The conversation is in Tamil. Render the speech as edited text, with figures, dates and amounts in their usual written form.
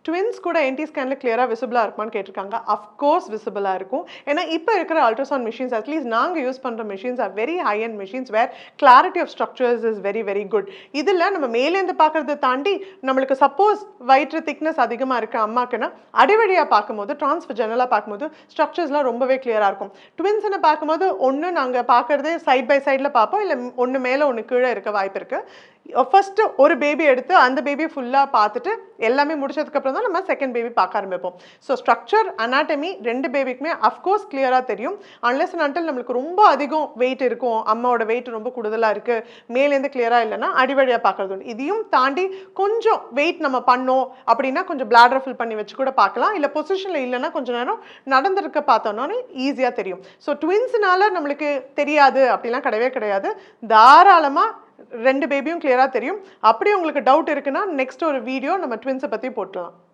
ட்வின்ஸ் கூட என்டி ஸ்கேனில் கிளியராக விசிபிளாக இருக்குமான்னு கேட்டிருக்காங்க. அஃப்கோர்ஸ் விசிபிளாக இருக்கும். ஏன்னா இப்போ இருக்கிற அல்ட்ராசவுண்ட் மிஷின்ஸ் அட்லீஸ்ட் நாங்கள் யூஸ் பண்ணுற machines are very high and machines where clarity of structures is very very good. இதில் நம்ம மேலேருந்து பார்க்குறத தாண்டி நம்மளுக்கு சப்போஸ் வயிற்று திக்னஸ் அதிகமாக இருக்க அம்மாக்குன்னா அடிவழியாக பார்க்கும்போது டிரான்ஸ்ஃபர்ஜனலாக பார்க்கும்போது ஸ்ட்ரக்சர்ஸ்லாம் ரொம்பவே கிளியராக இருக்கும். ட்வின்ஸ்னு பார்க்கும்போது ஒன்று நாங்கள் பார்க்குறதே சைட் பை சைடில் பார்ப்போம், இல்லை ஒன்று மேலே ஒன்று கீழே இருக்க வாய்ப்பு இருக்குது. ஃபர்ஸ்ட் ஒரு பேபி எடுத்து அந்த பேபி ஃபுல்லாக பார்த்துட்டு எல்லாமே முடிச்சதுக்கப்புறம் தான் நம்ம செகண்ட் பேபி பார்க்க ஆரம்பிப்போம். ஸோ ஸ்ட்ரக்சர் அனாட்டமி ரெண்டு பேபிக்குமே அஃப்கோர்ஸ் கிளியராக தெரியும். அன்லெஸ் அண்ட் அன்டில் நம்மளுக்கு ரொம்ப அதிகம் வெயிட் இருக்கும், அம்மாவோட வெயிட் ரொம்ப கூடுதலாக இருக்குது, மேலேருந்து கிளியராக இல்லைன்னா அடிவழியாக பார்க்குறது உண்டு. இதையும் தாண்டி கொஞ்சம் வெயிட் நம்ம பண்ணோம் அப்படின்னா கொஞ்சம் பிளாடர் ஃபில் பண்ணி வச்சு கூட பார்க்கலாம். இல்லை பொசிஷனில் இல்லைன்னா கொஞ்சம் நேரம் நடந்திருக்க பார்த்தோன்னே ஈஸியாக தெரியும். ஸோ ட்வின்ஸ்னால நம்மளுக்கு தெரியாது அப்படிலாம் கிடையவே கிடையாது. தாராளமாக ரெண்டு பேபியும் கிளியராக தெரியும். அப்படி உங்களுக்கு டவுட் இருக்குன்னா நெக்ஸ்ட் ஒரு வீடியோ நம்ம ட்வின்ஸை பற்றி போட்டுடலாம்.